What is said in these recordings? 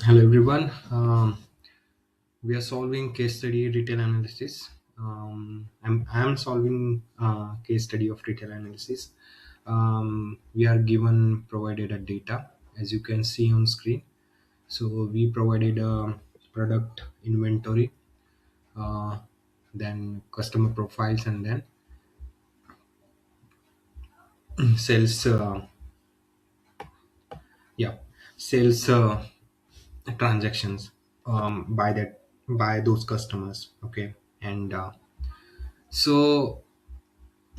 Hello everyone. We are solving case study retail analysis. I'm solving case study of retail analysis. We are given provided a data as you can see on screen. So we provided a product inventory, uh, then customer profiles, and then sales. Yeah, sales transactions by those customers. Okay, and so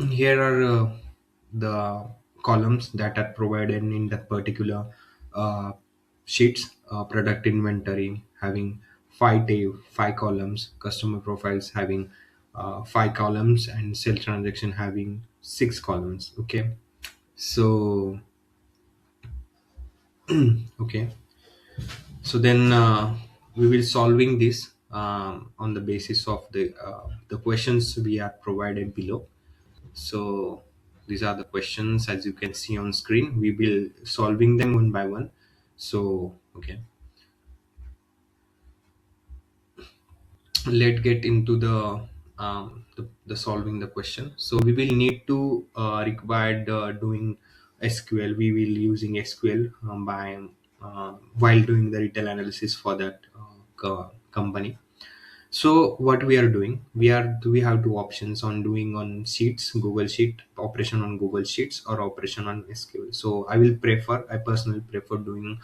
here are the columns that are provided in that particular uh, sheets. Product inventory having five columns, customer profiles having five columns, and sales transaction having six columns. Okay, so okay, so then we will solving this on the basis of the questions we are provided below. So these are the questions as you can see on screen. We will solving them one by one. So okay, let's get into the solving the question. So we will need to required doing SQL. We will using SQL by while doing the retail analysis for that company. So what we are doing, we have two options on doing on sheets, Google Sheet, operation on Google Sheets or operation on SQL. So I personally prefer doing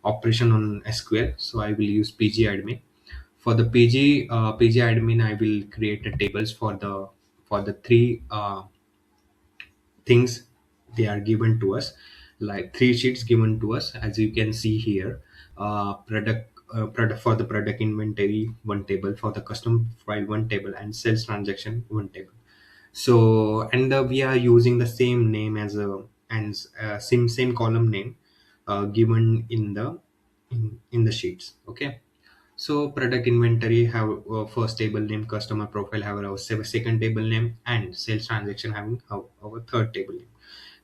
operation on SQL. So I will use PG admin. For the PG admin, I will create the tables for the three things they are given to us, like three sheets given to us as you can see here. Product for the product inventory one table, for the custom file one table, and sales transaction one table. So and we are using the same name as a and same column name given in the sheets. Okay, so product inventory have first table name, customer profile have our second table name, and sales transaction having our third table name,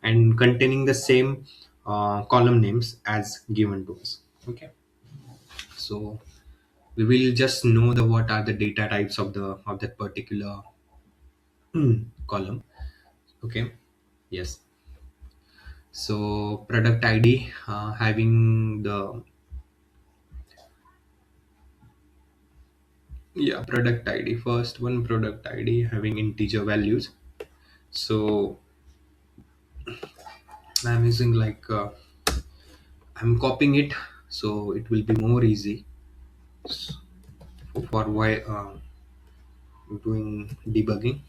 and containing the same column names as given to us. Okay, so we will just know the what are the data types of that particular column. Okay, yes. So product ID having the product ID, first one product ID having integer values. So I'm using I'm copying it, so it will be more easy for why doing debugging.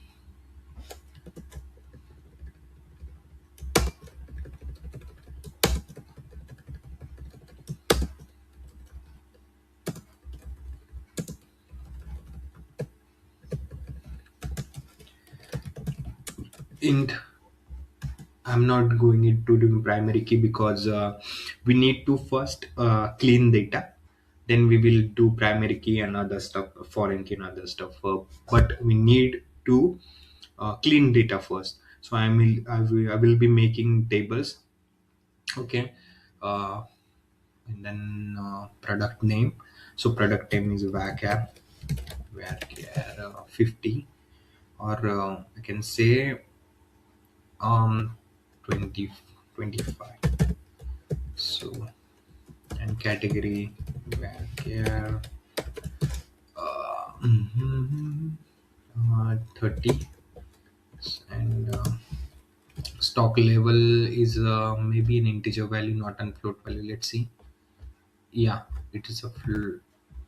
And I'm not going into doing primary key because we need to first clean data. Then we will do primary key and other stuff, foreign key and other stuff. But we need to clean data first. So I will be making tables. Okay, uh, and then product name. So product name is varchar 50, or I can say um 20 25. So and category varchar 30, and stock level is maybe an integer value, not an float value. Let's see. Yeah, it is a full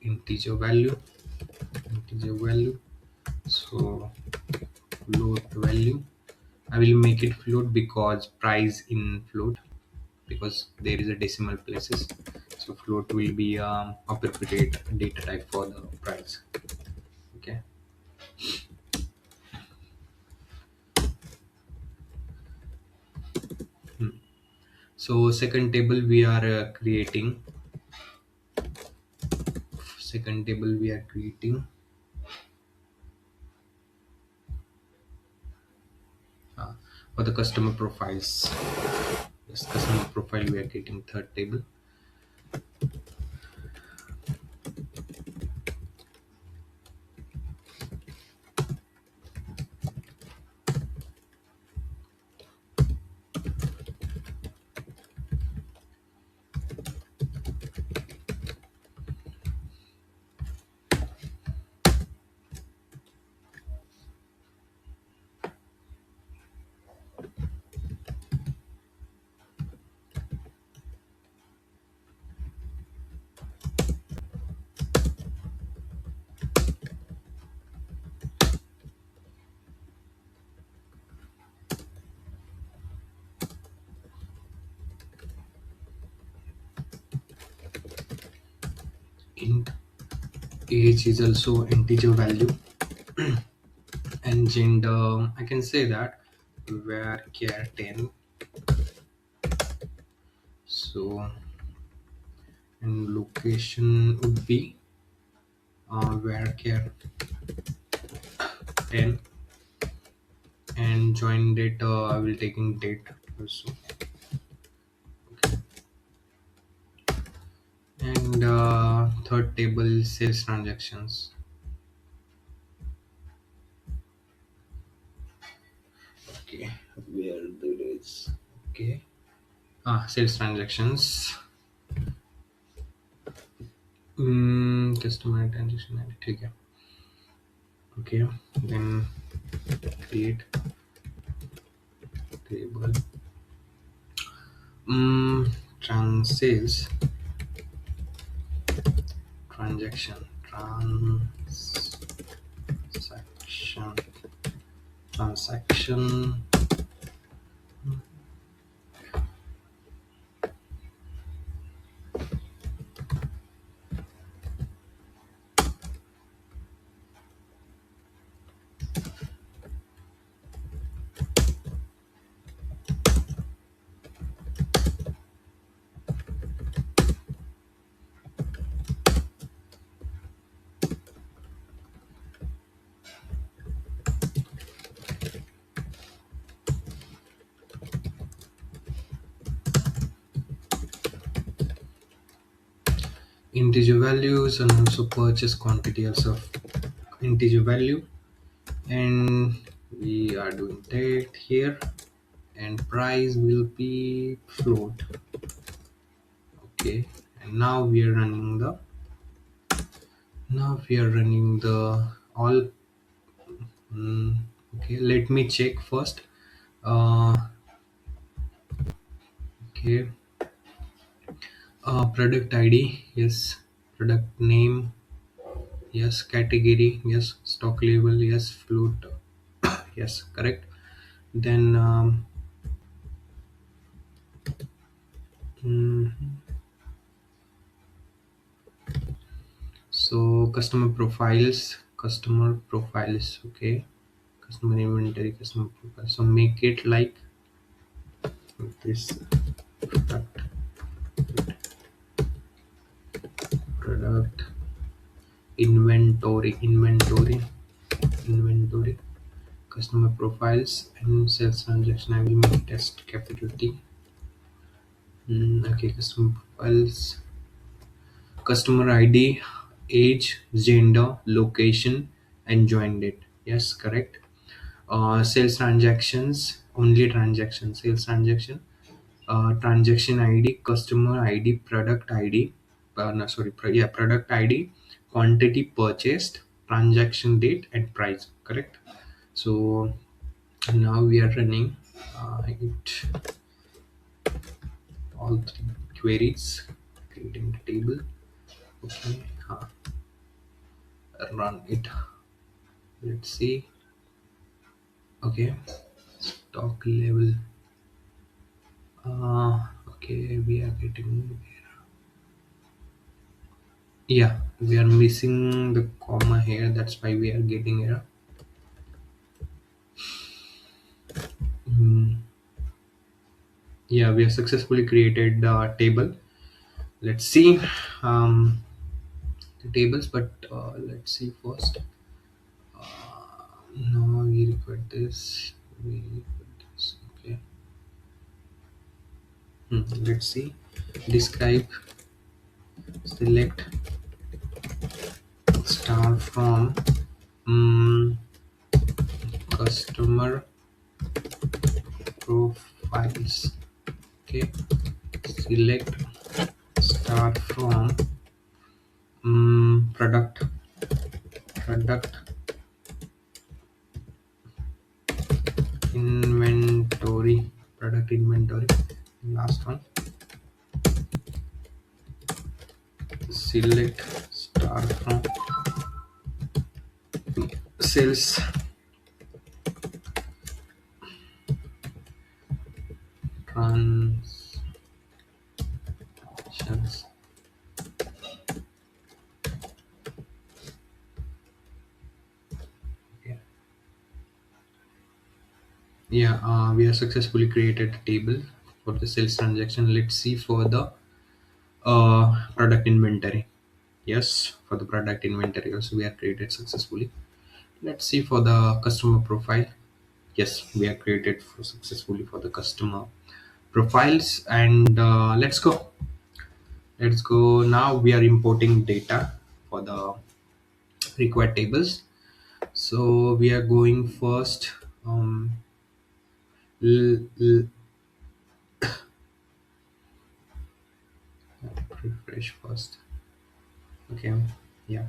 integer value. So float value, I will make it float because price in float, because there is a decimal places. So float will be appropriate data type for the price. Okay, so second table we are creating. Second table we are creating uh, for the customer profiles. Yes, customer profile we are getting third table. int age is also integer value, and gender I can say that where care 10. So and location would be where care 10, and join date I will taking date also. And third table sales transactions. Okay, where there is okay sales transactions. Customer transaction ID. Okay. Okay, then create table. Sales transaction transaction transaction. Integer values and also purchase quantity also of integer value, and we are doing that here, and price will be float. Okay, and now we are running the all. Okay, let me check first. uh, okay, product id, yes. Product name, yes. Category, yes. Stock level, yes. Float, yes, correct. Then mm, so customer profiles, okay. Customer inventory, customer profile, so make it like this. Product inventory, customer profiles, and sales transaction. I will make test capital T. Okay, customer profiles, customer ID, age, gender, location, and join date. Yes, correct. Sales transactions, only transaction, sales transaction, transaction ID, customer ID, product ID, no, sorry, product ID, quantity purchased, transaction date, and price. Correct. So now we are running it all three queries, creating the table. Okay, run it. Let's see. Okay, stock level. Okay, we are getting, yeah, we are missing the comma here, that's why we are getting error. Mm, yeah, we have successfully created the table. Let's see the tables, but let's see first. No, we record this. We record this. Okay. Let's see. Describe. Select star from um, customer profiles. Okay. Select star from product inventory, product inventory. Last one. Select star from sales transactions. Yeah, we have successfully created a table for the sales transaction. Let's see for the product inventory. Yes, for the product inventory also we have created successfully. Let's see for the customer profile. Yes, we have created successfully for the customer profiles. And let's go. Now we are importing data for the required tables. So we are going first. um, l- l- Refresh first. Okay, yeah.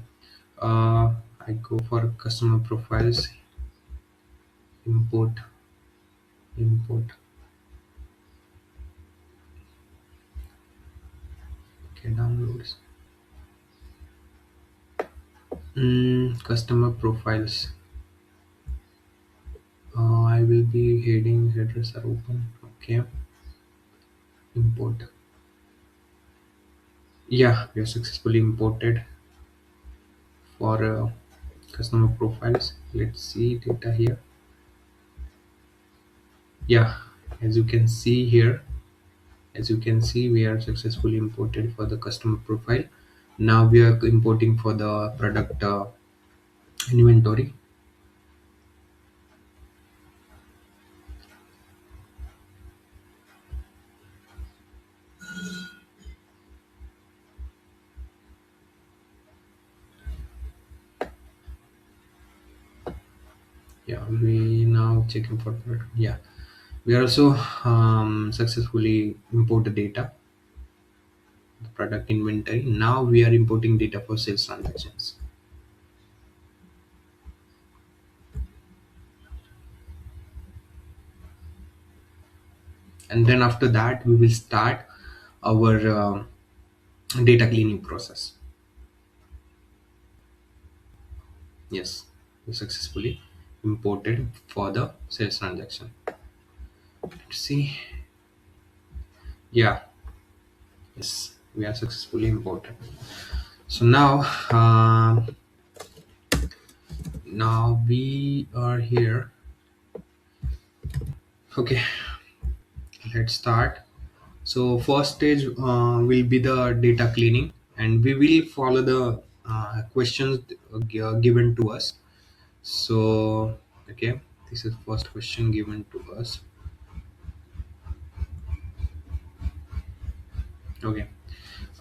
I go for customer profiles. Import import. Okay, downloads. Customer profiles. I will be headers are open. Okay, import. Yeah, we have successfully imported for customer profiles. Let's see data here. Yeah, as you can see here, as you can see, we are successfully imported for the customer profile. Now we are importing for the product inventory. Yeah, we now checking for product. Yeah, we are also successfully import the data, the product inventory. Now we are importing data for sales transactions. And then after that we will start our data cleaning process. Yes, we successfully imported for the sales transaction. Let's see. Yeah, yes, we are successfully imported. So now we are here. Okay, let's start. So first stage will be the data cleaning, and we will follow the questions given to us. So okay, this is first question given to us. Okay.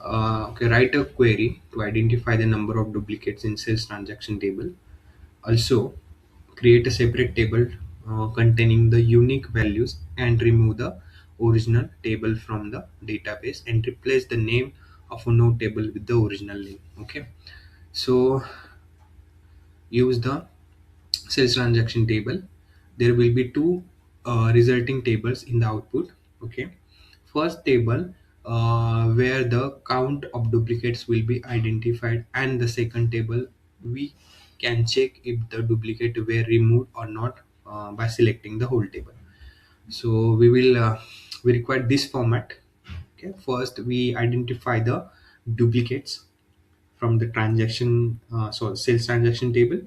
Okay, write a query to identify the number of duplicates in sales transaction table. Also, create a separate table containing the unique values and remove the original table from the database and replace the name of a node table with the original name. Okay, so use the sales transaction table. There will be two resulting tables in the output. Okay, first table where the count of duplicates will be identified, and the second table we can check if the duplicate were removed or not by selecting the whole table. So we require this format. Okay, first we identify the duplicates from the sales transaction table.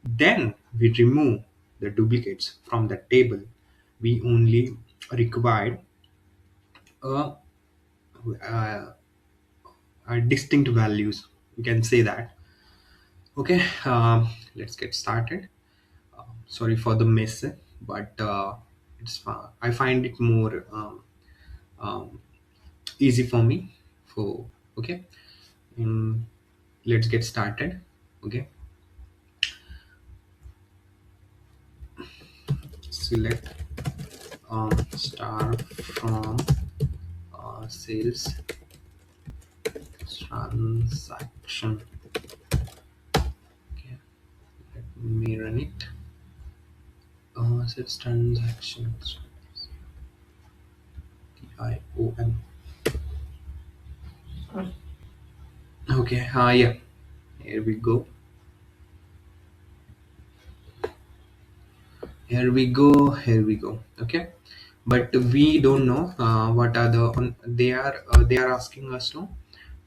Then we remove the duplicates from the table. We only require uh, uh, distinct values, you can say that. Okay, let's get started. Sorry for the mess, but I find it more um, easy for me. For okay, um, let's get started. Okay, select star from sales transaction. Okay, let me run it. Sales transactions. IOM. Okay, yeah, here we go. Here we go. Okay, but we don't know what are the they are asking us to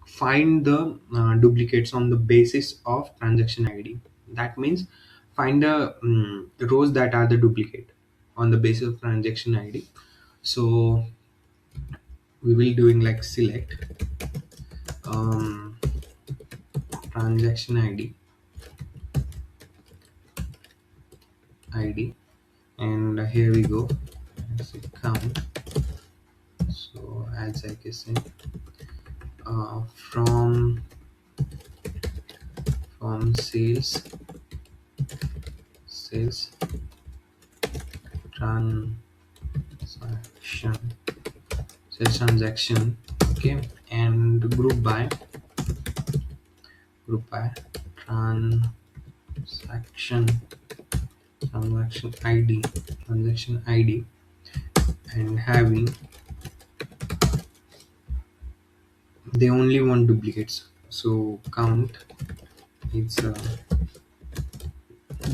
find the duplicates on the basis of transaction ID. That means find the rows that are the duplicate on the basis of transaction ID. So we will doing like select um, transaction ID, and here we go. Let's say count. So as I can say, from sales transaction transaction, okay, and group by transaction transaction ID transaction ID, and having they only want duplicates, so count it's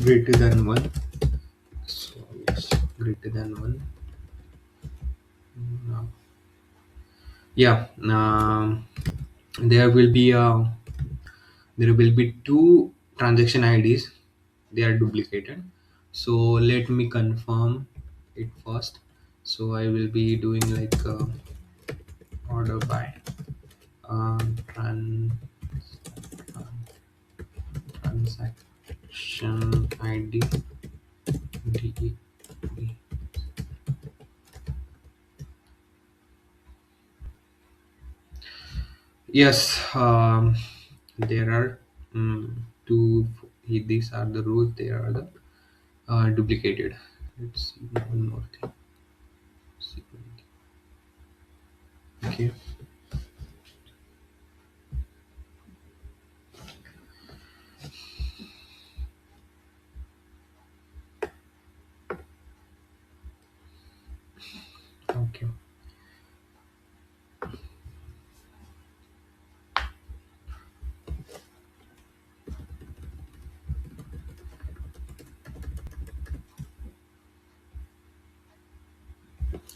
greater than 1. So yes, greater than 1. Now, yeah, there will be two transaction IDs, they are duplicated. So let me confirm it first. So I will be doing like order by tran- transaction ID DE. Yes, there are two. These are the rows. They are the duplicated. Let's see one more thing. See one thing. Okay. Okay.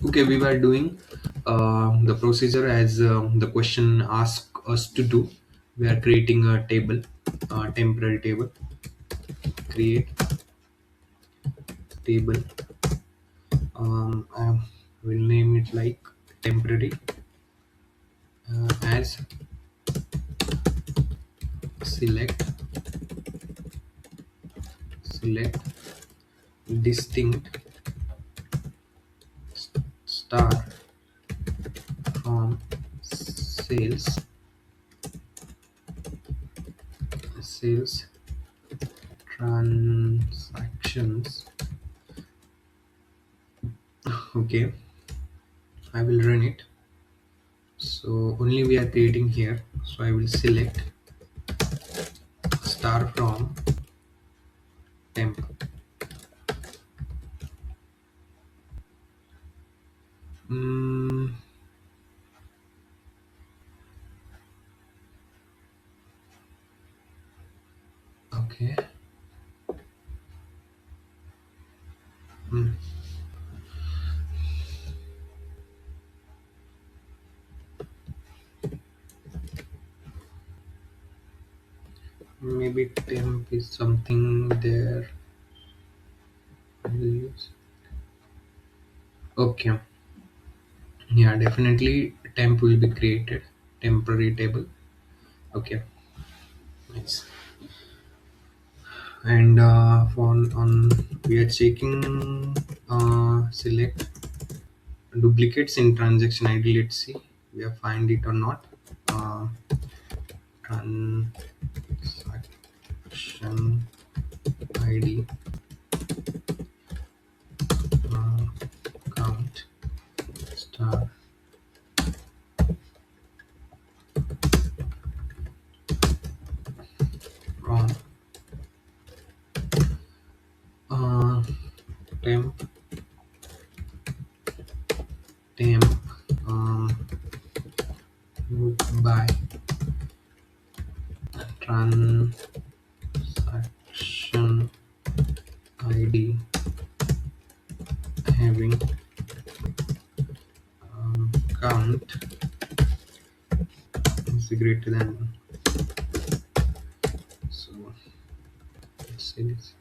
Okay. We were doing the procedure as the question asked us to do. We are creating a table, temporary table. Create table. I will name it like temporary as select distinct star from sales transactions. Okay, I will run it. So only we are creating here, so I will select star from temp. mm, okay. mm, Maybe temp is something there. I will use. Okay, yeah, definitely temp will be created, temporary table. Okay, nice. And for on we are checking select duplicates in transaction ID. Let's see we have find it or not. uh, Transaction ID, uh, count star from uh, temp temp um, by transaction ID having count is greater than 1. So let's say this.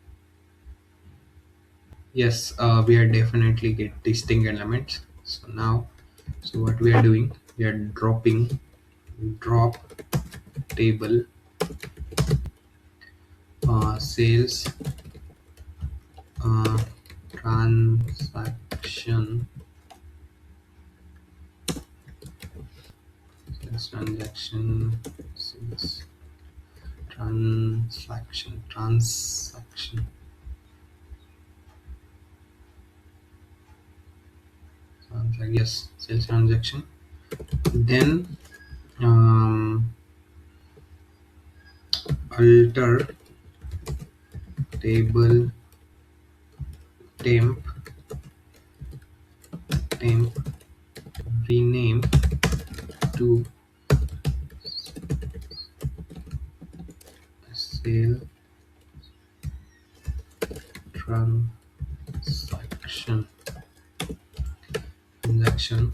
Yes, we are definitely get distinct elements. So now, so what we are doing, we are dropping drop table sales uh, transaction sales transaction sales transaction yes, sales transaction. Then um, alter table temp temp rename to sale transaction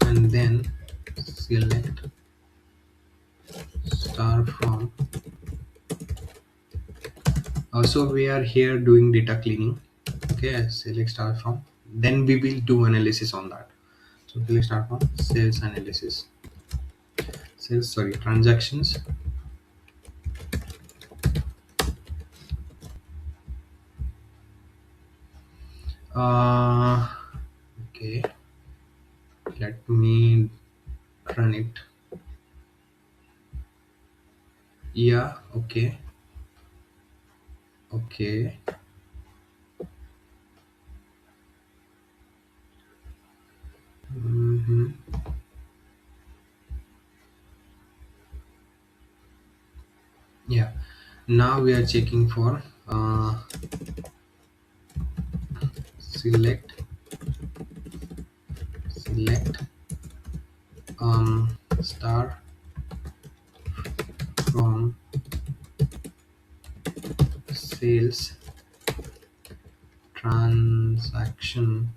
and then select star from. So we are here doing data cleaning. Okay, select star from. Then we will do analysis on that. So select star from sales analysis. Sales, sorry, transactions. Uh, okay, let me run it. Yeah, okay, okay. hmm Yeah. Now we are checking for select select star from sales transaction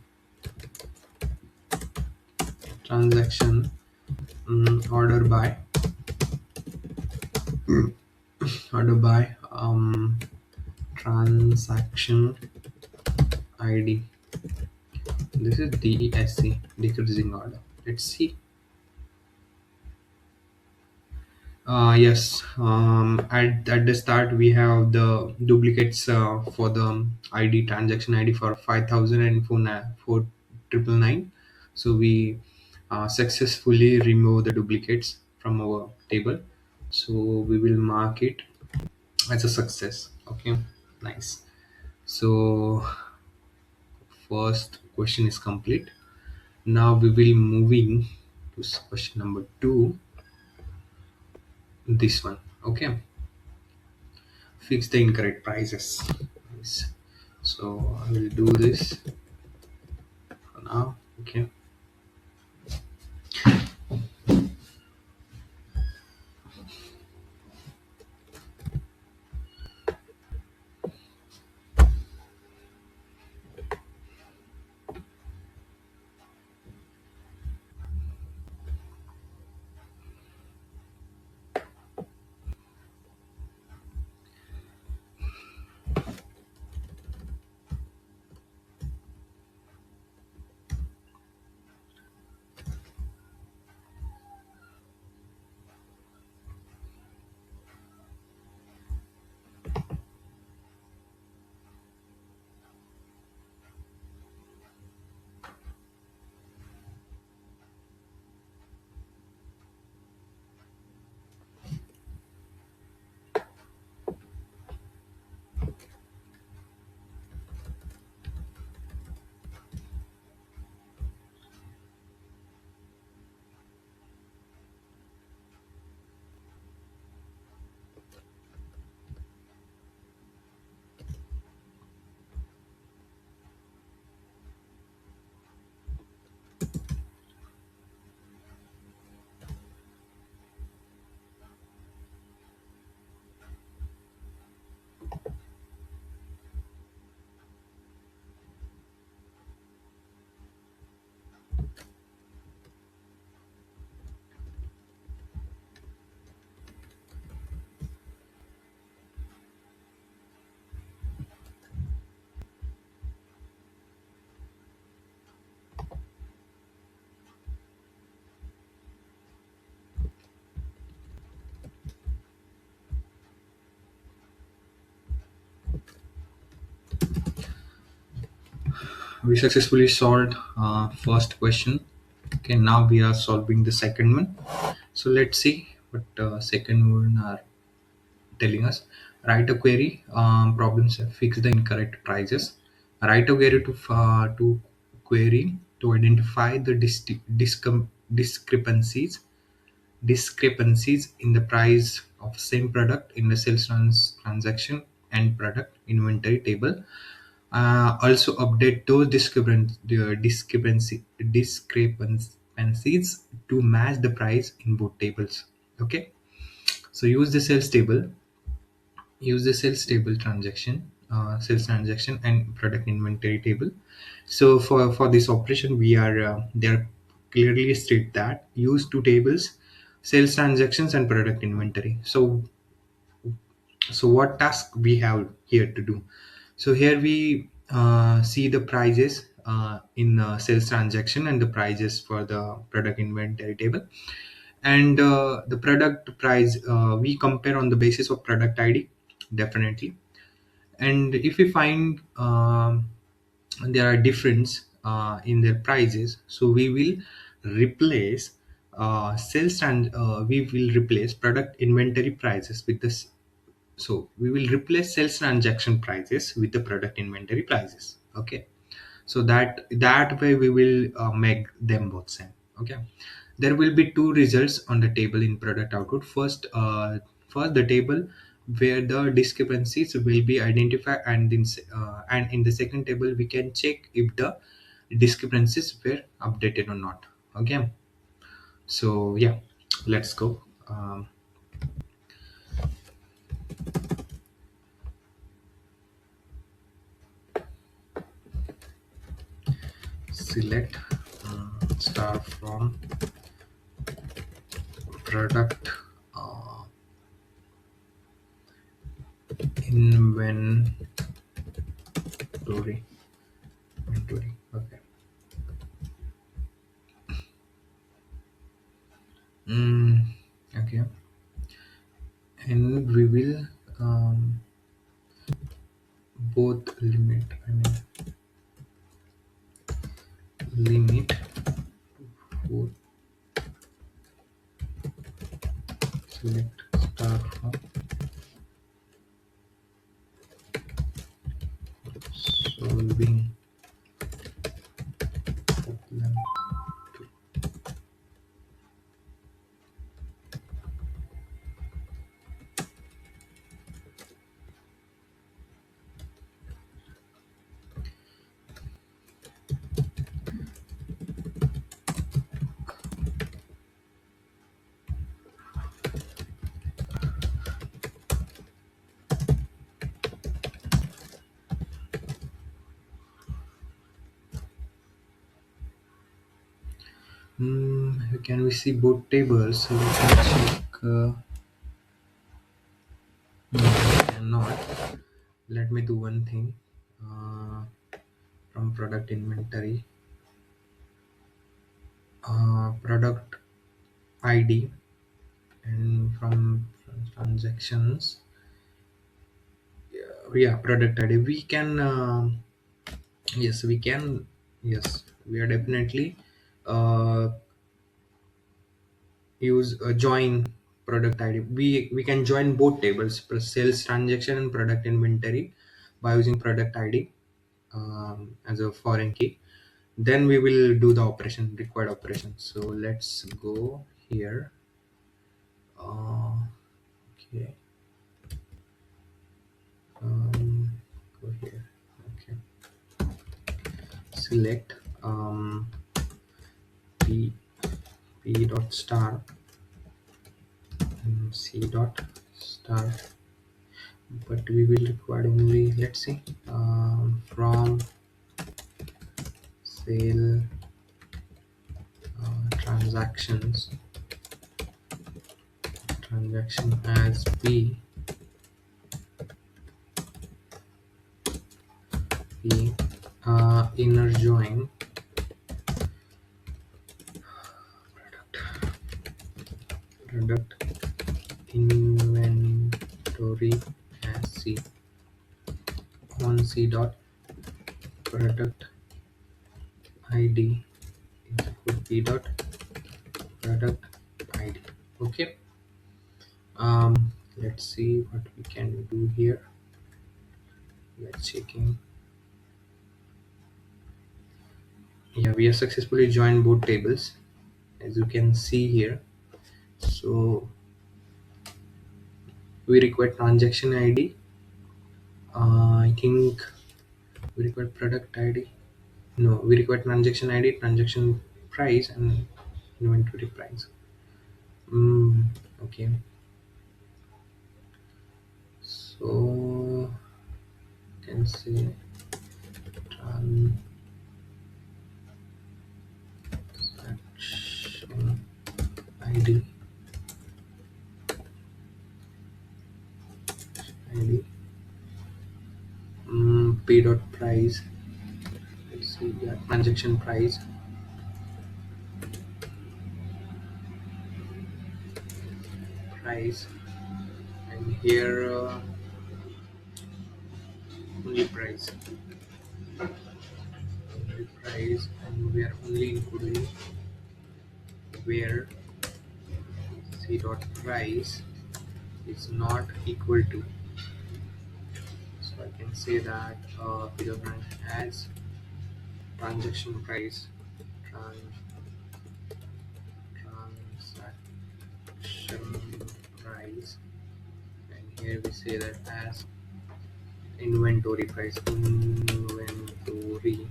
transaction order by order by transaction ID. This is DESC, decreasing order. Let's see. Yes, at the start we have the duplicates for the ID, transaction ID for 5,000 and 4,999. So we successfully remove the duplicates from our table. So we will mark it as a success. Okay, nice. So first question is complete. Now we will moving to question number two. This one. Okay, fix the incorrect prices. Nice. So I will do this for now. Okay. We successfully solved first question. Okay, now we are solving the second one. So let's see what second one are telling us. Write a query. Problems: fix the incorrect prices. Write a query to query to identify the discrepancies in the price of same product in the sales transaction and product inventory table. Also update those discrepancies to match the price in both tables. Okay, so use the sales table transaction, sales transaction and product inventory table. So for this operation, we are there clearly state that use two tables: sales transactions and product inventory. So what task we have here to do? So here we see the prices in sales transaction and the prices for the product inventory table. And the product price, we compare on the basis of product id, definitely. And if we find there are difference in their prices, so we will replace we will replace product inventory prices with this. So we will replace sales transaction prices with the product inventory prices. Okay, so that way we will make them both same. Okay, there will be two results on the table in product output. First the table where the discrepancies will be identified, and in the second table we can check if the discrepancies were updated or not. Okay, so yeah, let's go. Select star from product inventory. Okay. Mm, okay. And we will both limit. I mean limit for select star from solving problem. Can we see both tables? So let me check. No, I cannot. Let me do one thing. Uh, from product inventory, product ID, and from transactions, yeah, product ID. We can, yes, we can, yes, we are definitely uh, use join product ID. We can join both tables, sales transaction and product inventory, by using product ID as a foreign key. Then we will do the operation, required operation. So let's go here. Okay, go here. Okay, select p dot star and c dot star, but we will require only, let's see, from sale transactions, transaction as p inner join product inventory as c on c dot product id is equal to p dot product id. Okay. Let's see what we can do here. Let's checking. Yeah, we have successfully joined both tables, as you can see here. So we require transaction id. I think we require product id. No, we require transaction id, transaction price, and inventory price. Okay. So you can say transaction id id p dot price. Let's see, yeah, transaction price, and here only price, and we are only including where c dot price is not equal to. So I can say that p dot price as transaction price, tran- transaction price, and here we say that as inventory price, inventory.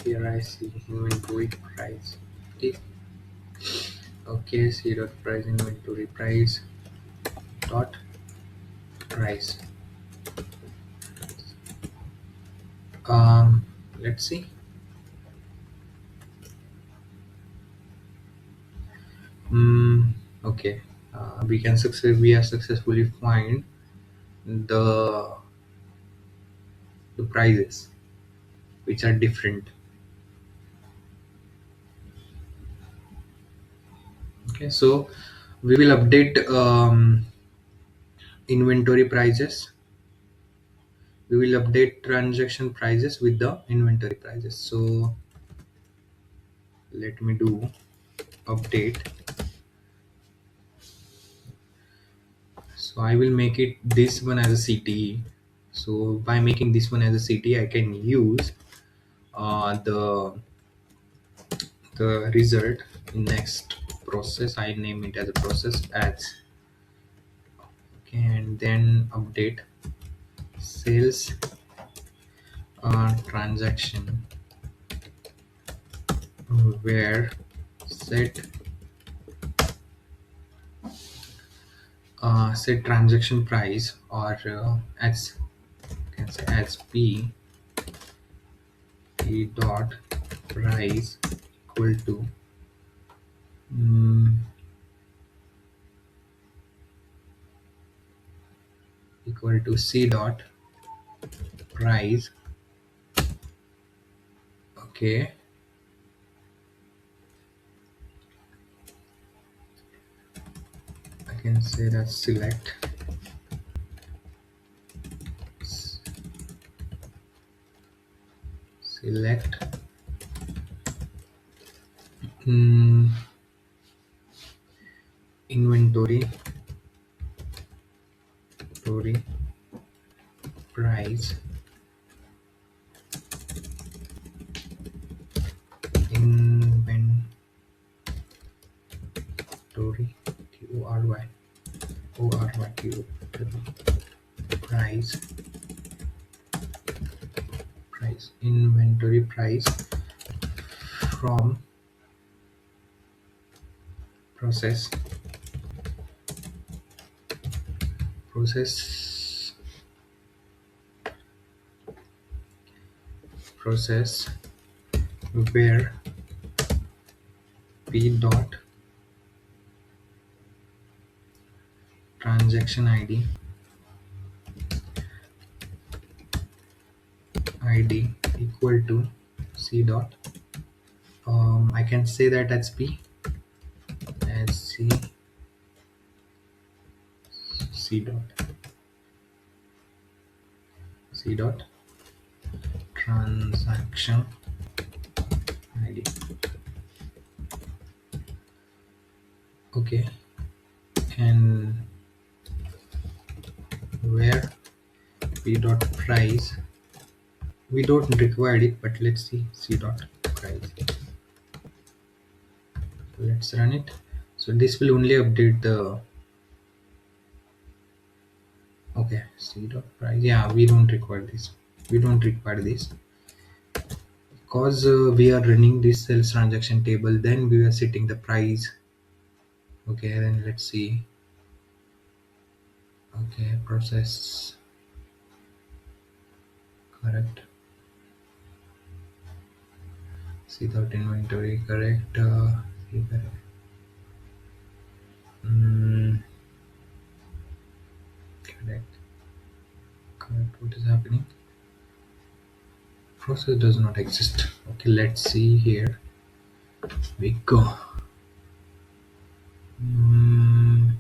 Here I see inventory price. Okay. Okay, c dot price inventory price dot price. Let's see. Okay. We have successfully find the the prices which are different. Okay, so we will update inventory prices. We will update transaction prices with the inventory prices. So let me do update. So I will make it this one as a CTE. So by making this one as a CTE, I can use the result in next process. I name it as a process ads. Okay, and then update sales transaction where set set transaction price, or as can say as p dot price equal to mm, c dot price. Okay, I can say that select mm, inventory price inventory price inventory price from process process process where p dot transaction id equal to c dot. I can say that as p as c. C dot. C dot transaction ID. Okay, and where p dot price, we don't require it, but let's see. C dot price, let's run it. So this will only update the, okay, C dot price. Yeah, we don't require this. We don't require this because we are running this sales transaction table. Then we are setting the price. Okay, then let's see. Okay, process correct. C dot inventory correct. C correct. Mm, correct. Correct. What is happening? Process does not exist. Okay, let's see here. We go. Mm,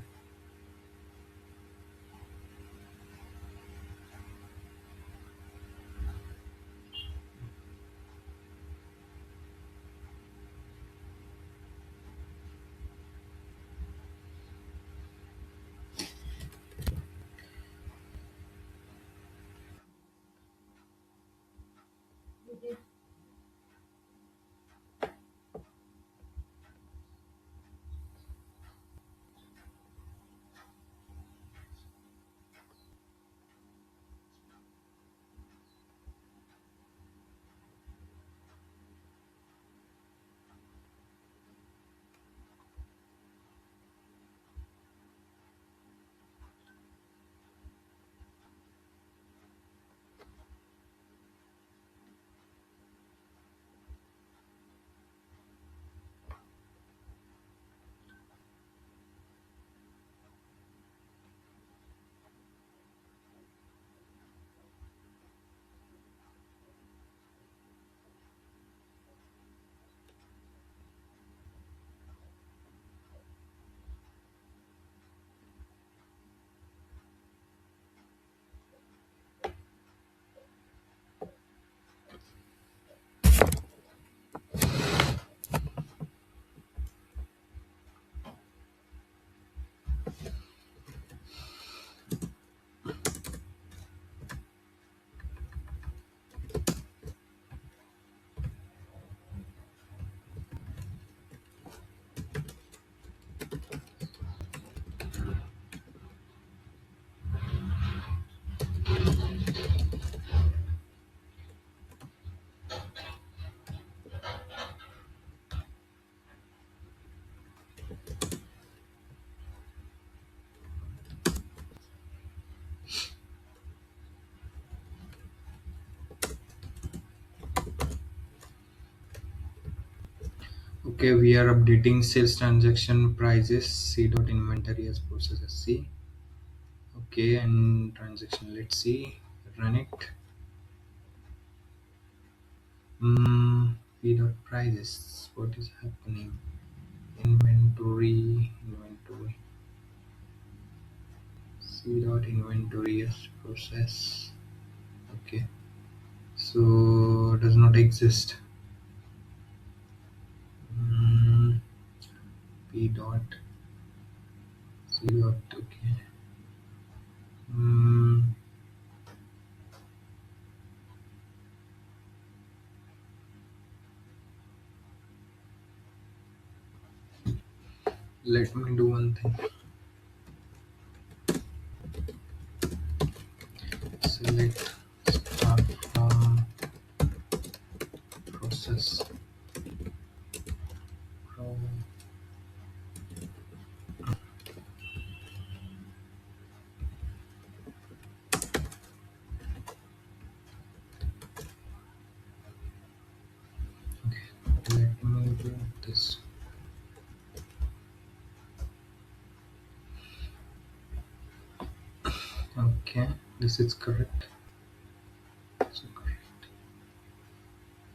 okay, we are updating sales transaction prices. C dot inventory as process as C. Okay, and transaction. Let's see. Run it. P dot prices. What is happening? Inventory. C dot inventory as process. Okay, so does not exist. Mm, P dot C dot. Okay. Mm, Let me do one thing. Select start from process from. Okay, let me do this. Okay, this is correct. So correct.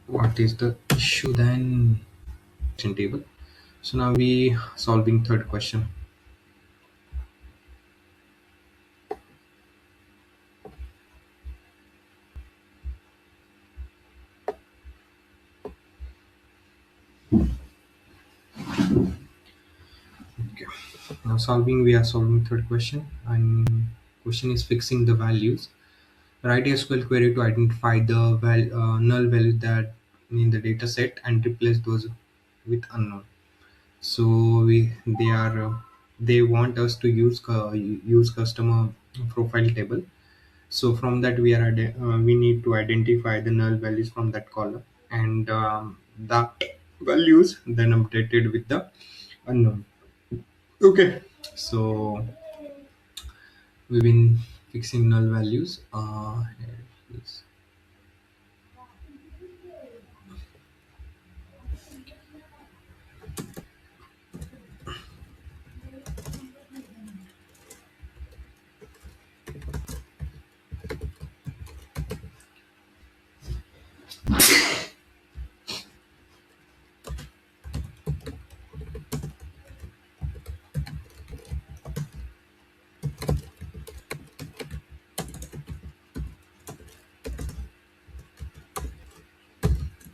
What is the issue then? Table. So now we solving third question. Okay. Now we are solving third question, and question is fixing the values. Write a SQL query to identify the null values that in the data set and replace those with unknown. So they want us to use customer profile table. So from that we need to identify the null values from that column, and the values then updated with the unknown. Okay, so we've been fixing null values. Here it is.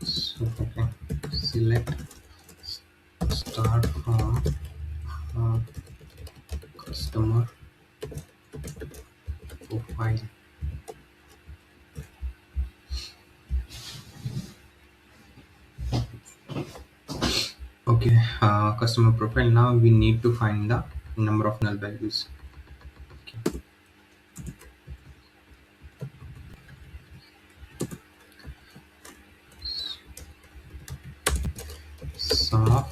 So okay, select start from uh, customer profile. Okay, customer profile. Now we need to find the number of null values. Okay. Sum of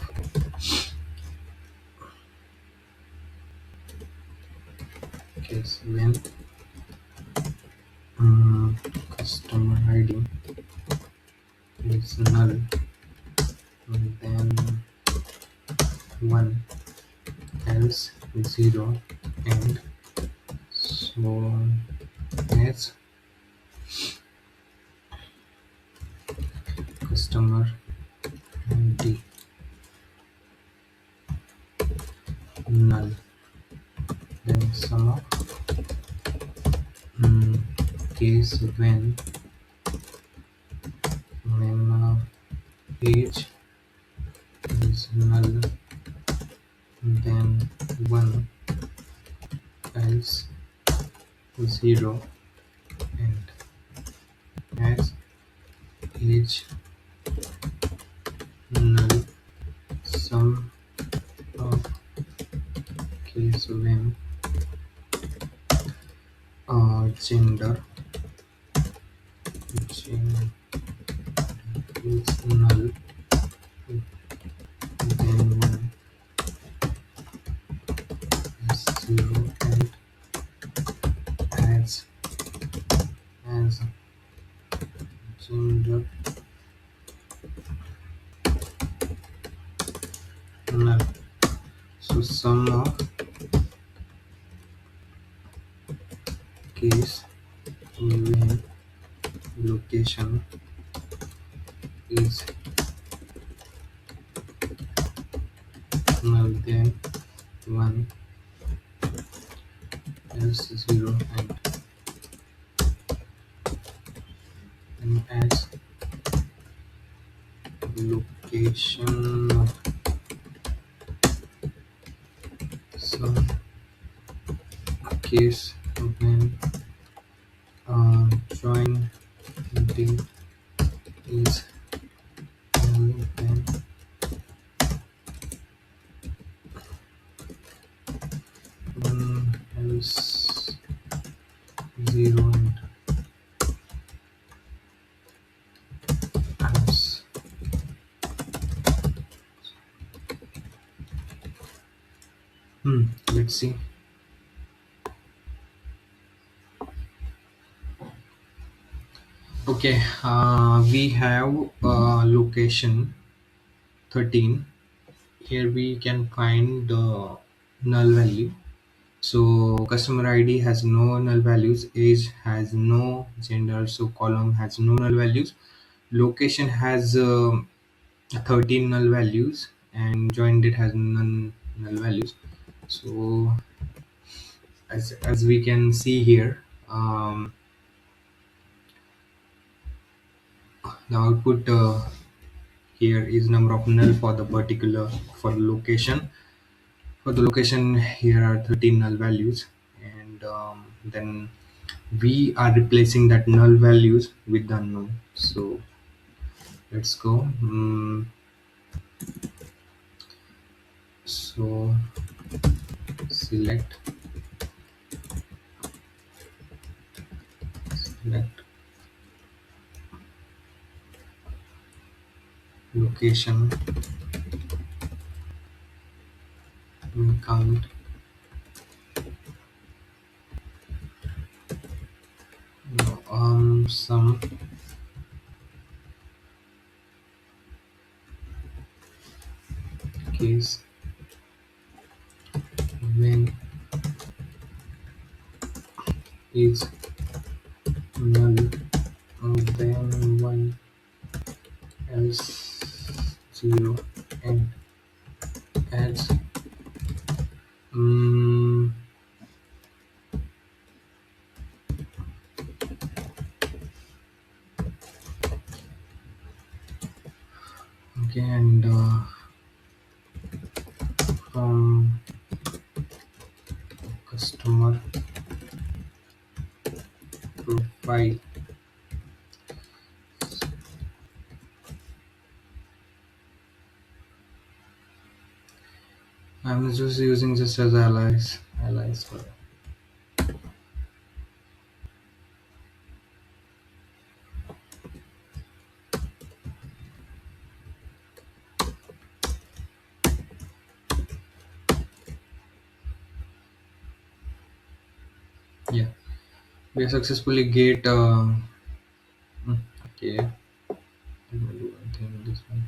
case when customer ID is null, then one, else zero, and so as customer ID null, then sum of case when age is null, then one, else zero, and as age null, sum of case when gender is null, then one is zero, and as as gender null. So sum of case when location is null, then one, else zero, and as location of some case when join date is null, then one, else zero, and else. Let's see. Okay, we have location 13. Here we can find the null value. So customer ID has no null values, age has no, gender, so column has no null values, location has 13 null values, and join date has none null values. So as we can see here, the output Here is number of null for the particular, for the location. For the location, here are 13 null values, and then we are replacing that null values with the unknown. So let's go. So select select location, count, no, some case when is null, then one else zero, and adds um, okay, and from customer profile, I'm just using this as allies for, yeah, we successfully get okay, let me do one thing with this one.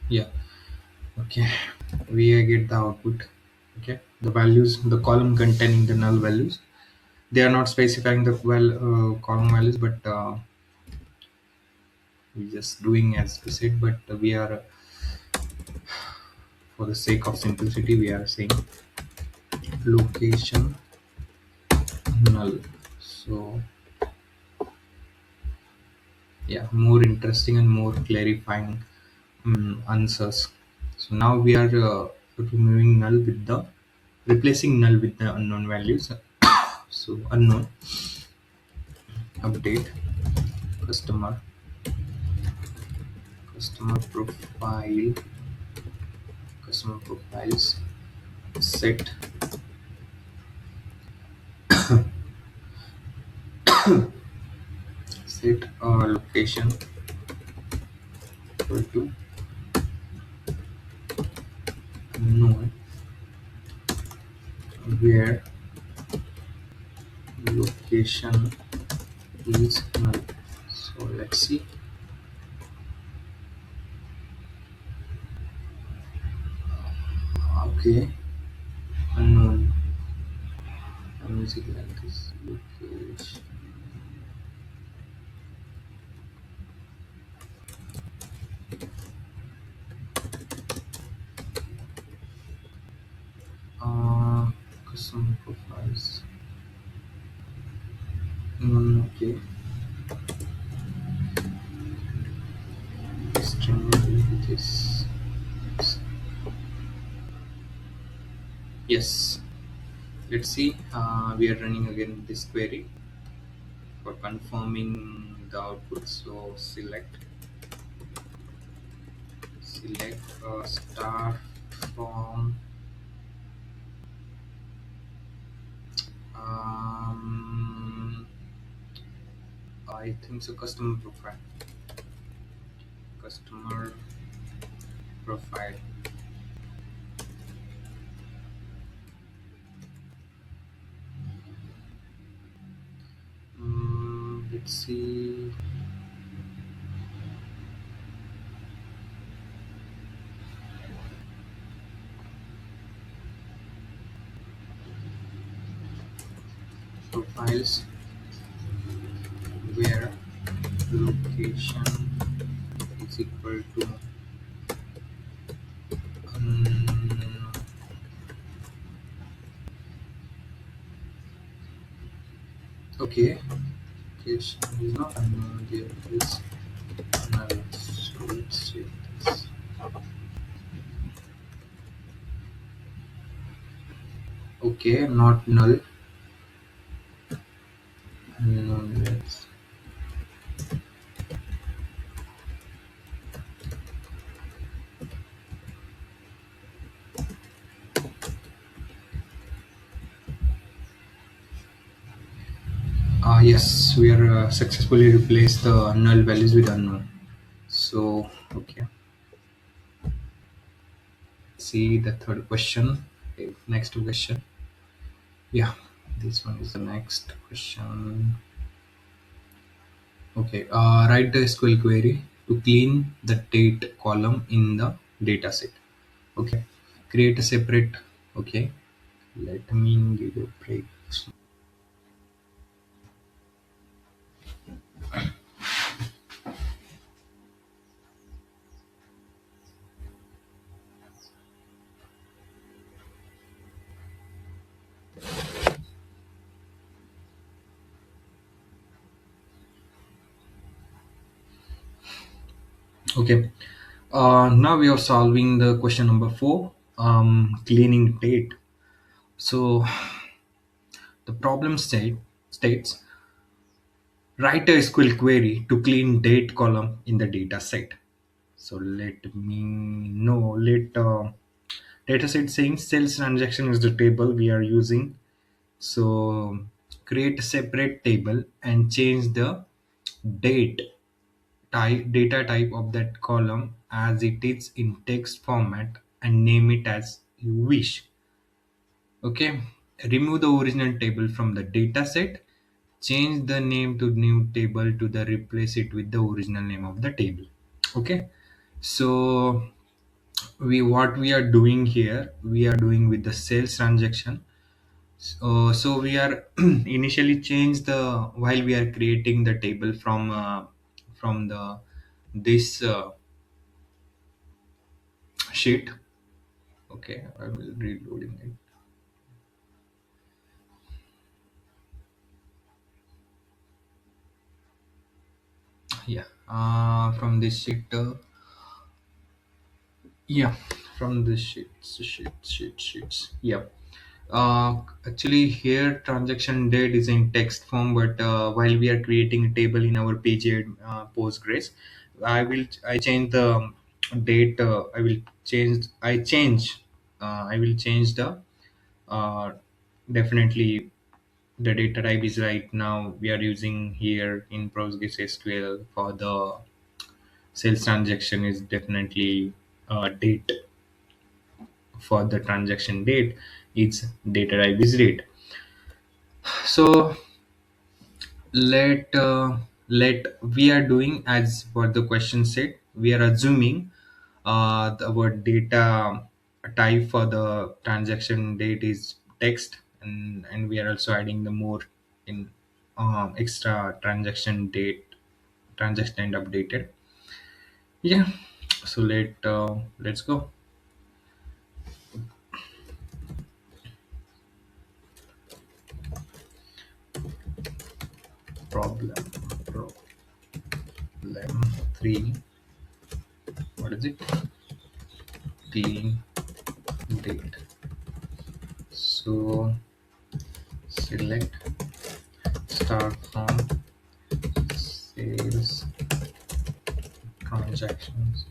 Yeah, okay, we get the output. Okay, the values, the column containing the null values, they are not specifying the column values, but we just doing as we said. But we are, for the sake of simplicity, we are saying location null. So yeah, more interesting and more clarifying answers. So now we are removing null with the, replacing null with the unknown values. So unknown, update customer, customer profile, customer profiles, set set location equal to unknown, where location is null. So let's see. Okay, unknown, music like this location. Customer profiles. Okay. String with this. Yes. Let's see. We are running again this query for confirming the output. So select start from um, I think so, customer profile. Customer profile. Let's see. Profiles, where location is equal to um, okay, location is not unknown, there is null. So let's check this. Okay, not null. No, yes. Yes, we are successfully replaced the null values with unknown. So, okay, see the third question. Okay, next question. Yeah, this one is the next question. Okay, write the SQL query to clean the date column in the data set. Okay, create a separate. Okay, let me give a break. Okay, now we are solving the question number 4, cleaning date. So the problem states write a SQL query to clean date column in the data set. So let me know. Let data set saying sales transaction is the table we are using. So create a separate table and change the date data type of that column as it is in text format and name it as you wish. Okay, remove the original table from the data set, change the name to new table to the replace it with the original name of the table. Okay, so what we are doing here, we are doing with the sales transaction. So we are initially change the while we are creating the table from the this sheet. Okay, I will reloading it. Yeah, from this sheet. Yeah, from the sheets. Yeah. Actually, here transaction date is in text form, but while we are creating a table in our page Postgres, I change the date. I will change the uh, definitely the data type is right now we are using here in Postgres SQL for the sales transaction is definitely date. For the transaction date, its data type is date. So let we are doing as what the question said. We are assuming our data type for the transaction date is text, and we are also adding the more in extra transaction date, transaction and updated. Yeah, so let's go. Problem 3. What is it? Clean date. So select start from sales transactions.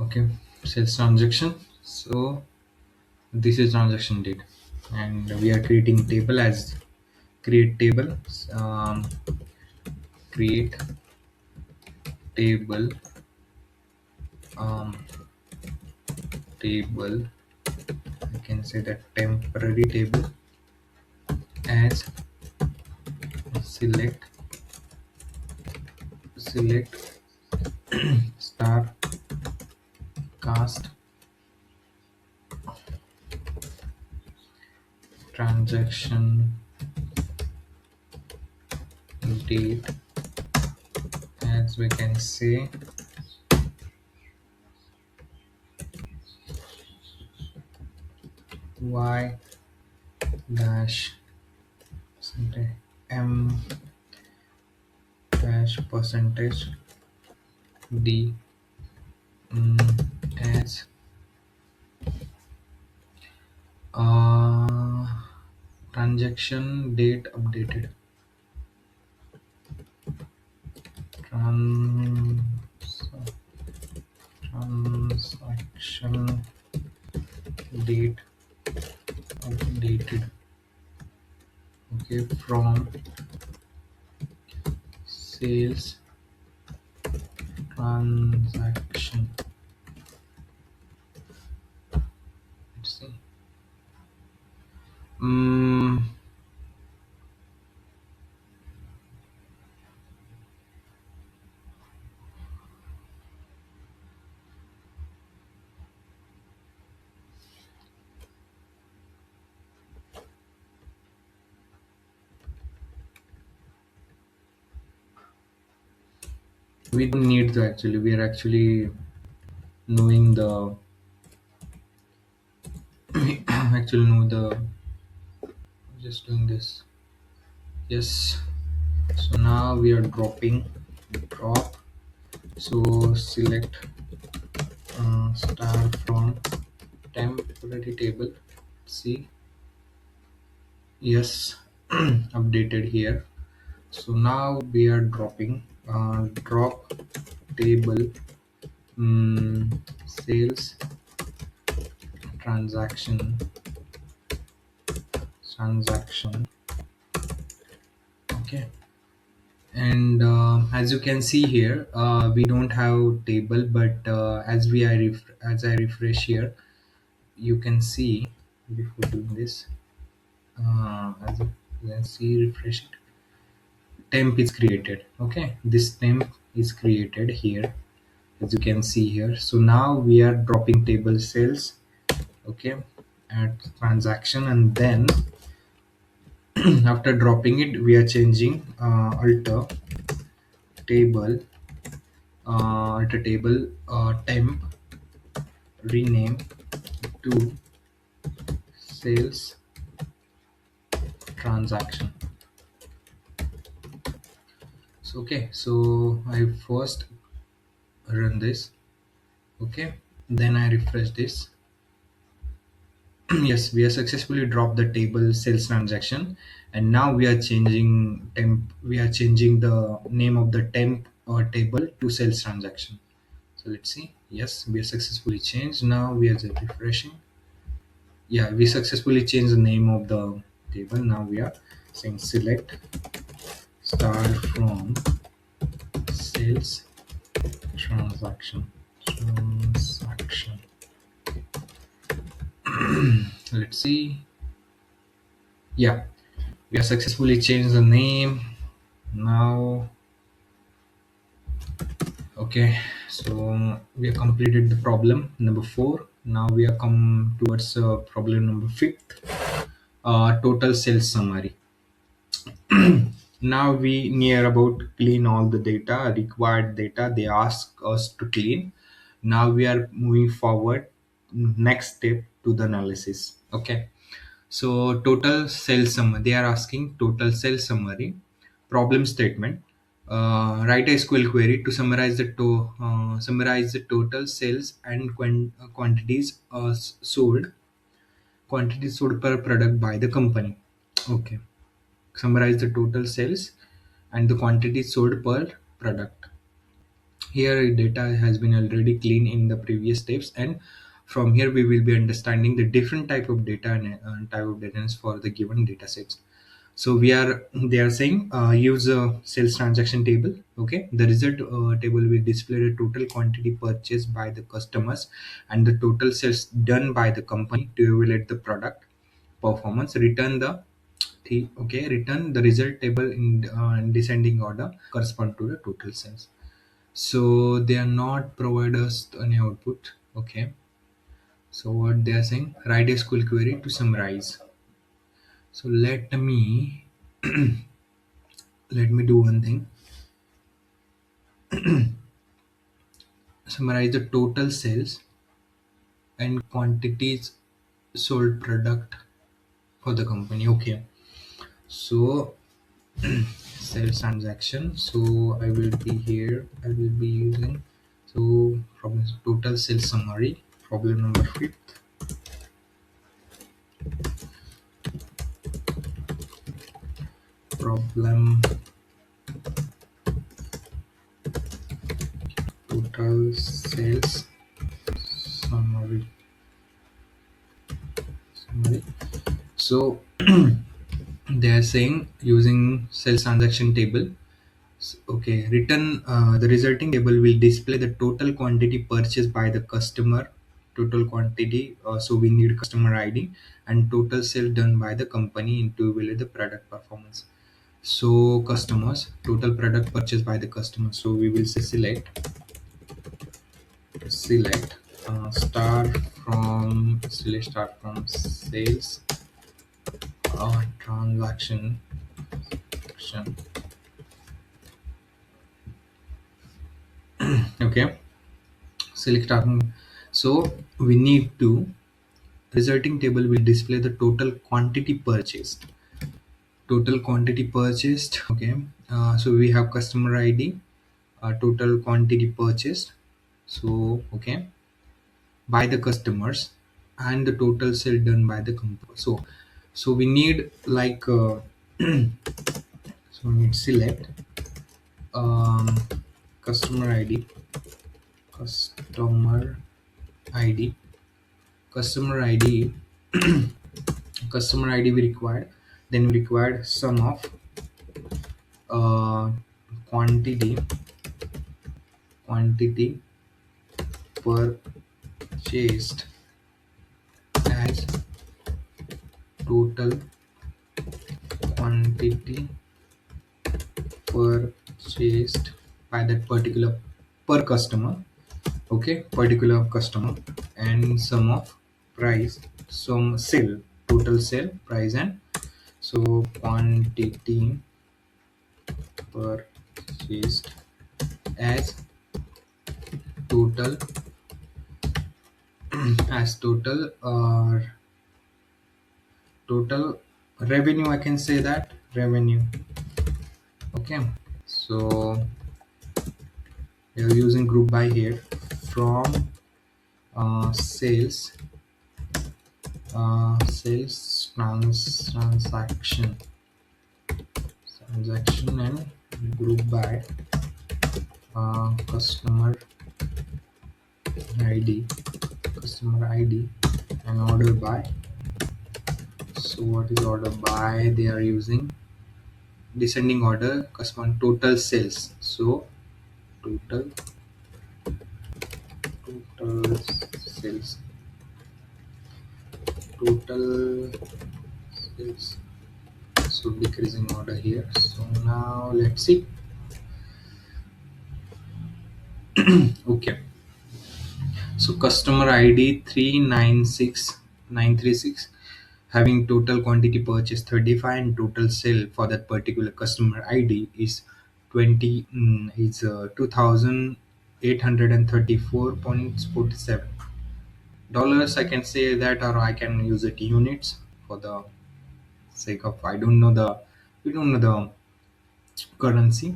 Okay, sales transaction. So this is transaction date, and we are creating table as create table. Um, create table. Um, table. I can say that temporary table as select star cast transaction date as we can say y dash percentage m dash percentage d as uh, transaction date updated. Trans- transaction date updated. Okay, from sales transaction. Let's see. Mm, we don't need to actually. We are actually knowing the actually know the just doing this. Yes. So now we are drop. So select star from temporary table. See, yes, updated here. So now we are dropping drop table sales transaction transaction. Okay, and as you can see here, we don't have table, but as I refresh here, you can see before doing this, as you can see, refresh it, temp is created. Okay, this temp is created here, as you can see here. So now we are dropping table sales. Okay, at transaction, and then after dropping it, we are changing table alter table temp rename to sales transaction. So okay, so I first run this. Okay, then I refresh this. Yes, we have successfully dropped the table sales transaction, and now we are changing temp. We are changing the name of the temp table to sales transaction. So let's see. Yes, we have successfully changed. Now we are just refreshing. Yeah, we successfully changed the name of the table. Now we are saying select star from sales transaction. Let's see. Yeah, we have successfully changed the name. Now, okay, so we have completed the problem number 4. Now we are come towards problem number 5th, total sales summary. Now we near about clean all the data, required data they ask us to clean. Now we are moving forward, next step to the analysis. Okay, so total sales summary, they are asking total sales summary. Problem statement, write a SQL query to summarize the total sales and quantities sold per product by the company. Okay, summarize the total sales and the quantity sold per product. Here data has been already clean in the previous steps, and from here we will be understanding the different type of data and type of data for the given data sets. So they are saying use a sales transaction table. Okay, the result table will display the total quantity purchased by the customers and the total sales done by the company to evaluate the product performance. Return the result table in descending order correspond to the total sales. So they are not provide us any output. Okay, so what they are saying, write a SQL query to summarize. So let me do one thing, summarize the total sales and quantities sold product for the company. Okay, so sales transaction. So I will be here. I will be using, so problem total sales summary. Problem number fifth. Problem total sales summary. Summary. So they are saying using sales transaction table. Okay, return the resulting table will display the total quantity purchased by the customer, total quantity. So we need customer ID and total sale done by the company into will the product performance. So customers, total product purchased by the customer. So we will say select start from sales transaction. Okay, select our, so we need to resulting table will display the total quantity purchased. Okay, so we have customer ID, total quantity purchased, so okay, by the customers, and the total sale done by the company. So we need like so we need select um, customer ID, customer ID, customer ID, customer ID we required. Then we required sum of uh, quantity quantity purchased as total quantity purchased by that particular per customer. Okay, particular customer, and sum of price, sum sale, total sale price, and so quantity purchased as total as total total revenue, I can say that revenue. Okay, so we are using group by here from sales transaction and group by customer ID, and order by. So what is order by? They are using descending order, customer total sales. So total total sales, total sales. So decreasing order here. So now let's see. Okay, so customer ID 396936, having total quantity purchased 35 and total sale for that particular customer ID is 20, is 2834.47 dollars. I can say that, or I can use it units for the sake of I don't know the we don't know the currency.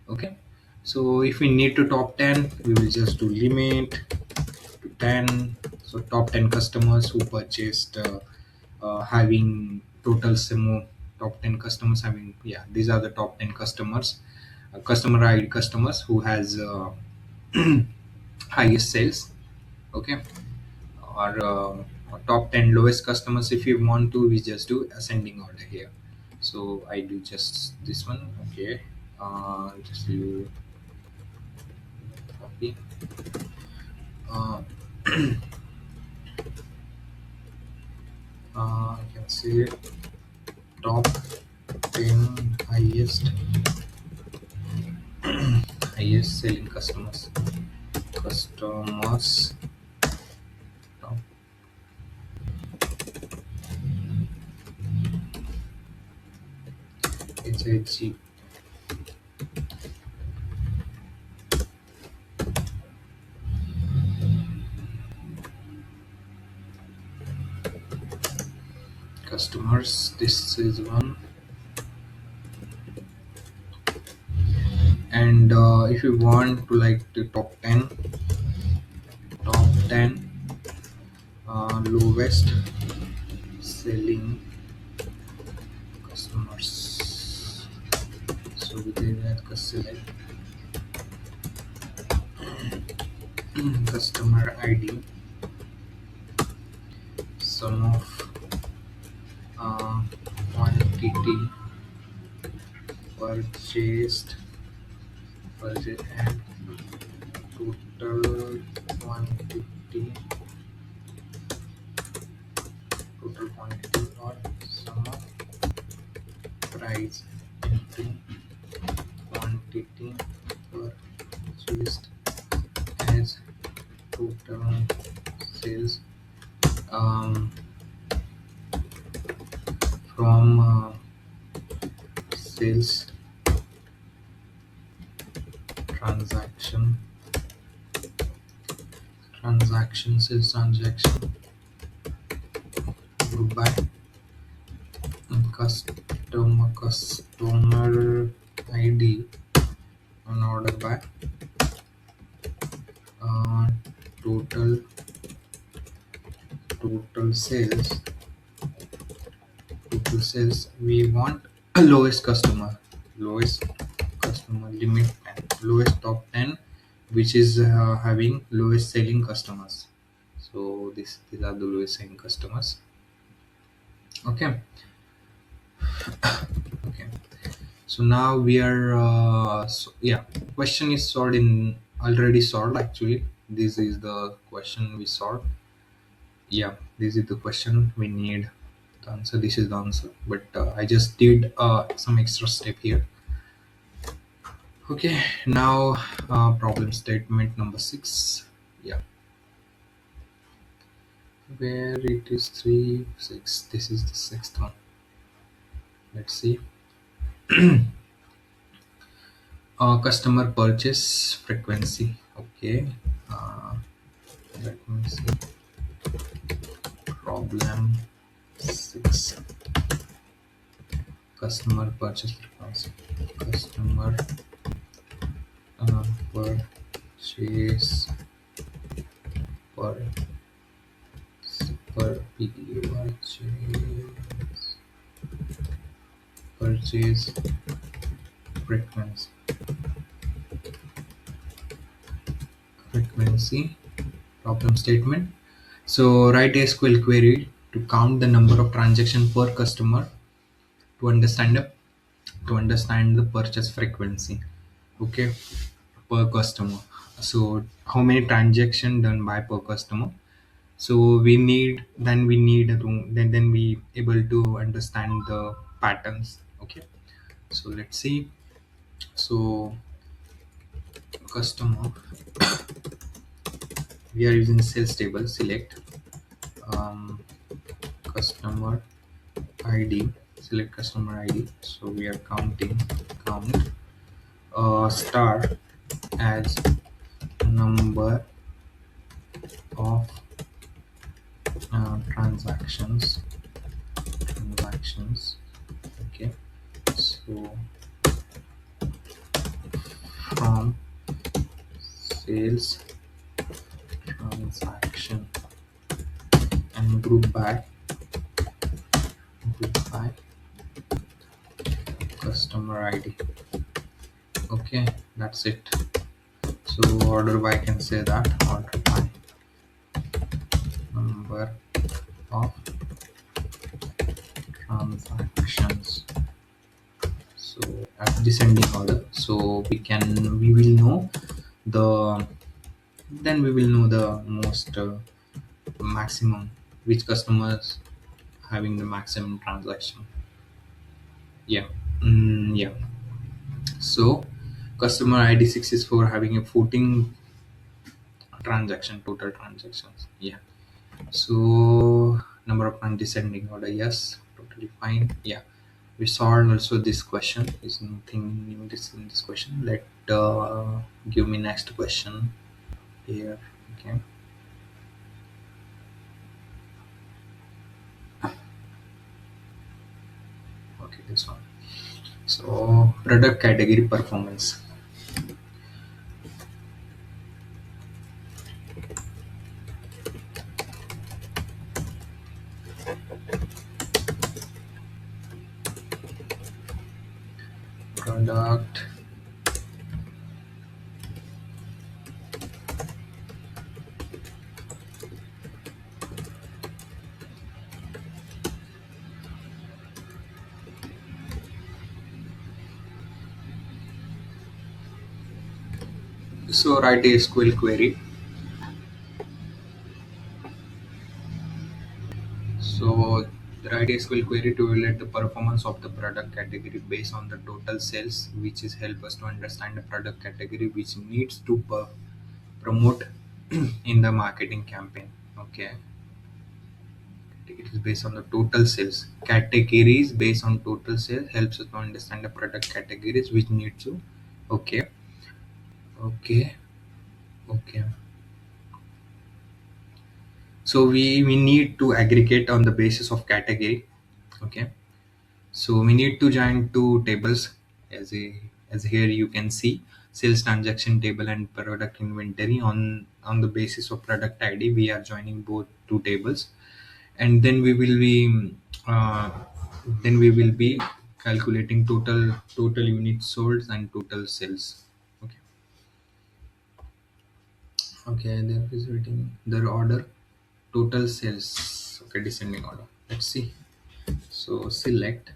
Okay, so if we need to top 10, we will just do limit to 10. So top 10 customers who purchased having total SIMO, top 10 customers having, yeah, these are the top 10 customers, customer ID customers who has highest sales. Okay, or top 10 lowest customers. If you want to, we just do ascending order here. So I do just this one. Okay, just do copy. uh, I can say top 10 highest selling customers, top HIG. customers. This is one. And if you want to like the top 10 lowest selling customers, so we can select customer ID, sum of quantity purchased, and total quantity, or sum of price into quantity purchased as total sales um, from sales transaction sales transaction group by customer ID and order by uh, total sales. We want a lowest customer limit, and lowest top 10 which is having lowest selling customers. So these are the lowest selling customers. Okay. Okay, so now we are yeah, question is solved, in already solved actually. This is the question we solved. Yeah, this is the question we need the answer. This is the answer, but I just did some extra step here. Okay, now problem statement number 6. Yeah, where it is 3 6, this is the sixth one. Let's see. Customer purchase frequency. Okay, uh, let me see. Problem 6. Customer purchase frequency. Customer purchase per purchase frequency. Problem statement. So write a SQL query to count the number of transactions per customer to understand the purchase frequency. Okay, per customer. So how many transactions done by per customer? So we need to then we able to understand the patterns. Okay, so let's see. So customer, we are using sales table. Select um, customer ID. Select customer ID. So we are count star as number of transactions. Okay, so from sales transaction and group by customer ID. Okay, that's it. So order by, I can say that order by number of transactions. So at descending order, so we will know the most maximum, which customers having the maximum transaction. Yeah. Yeah. So customer ID 6 is for having a 14 total transactions. Yeah. So number of descending order, yes, totally fine. Yeah, we solved also this question. Is nothing new in this question. Let give me next question here. Okay. Okay, this one. So product category performance. Product. So write a SQL query. So write a SQL query to evaluate the performance of the product category based on the total sales, which is help us to understand the product category which needs to promote in the marketing campaign. Okay, it is based on the total sales. Categories based on total sales helps us to understand the product categories which need to. Okay, okay, okay. So we need to aggregate on the basis of category. Okay, so we need to join two tables as here you can see sales transaction table and product inventory on the basis of product ID. We are joining both two tables, and uh, then we will be calculating total units sold and total sales. Okay, okay. There is written the order total sales. Okay, descending order. Let's see. So select.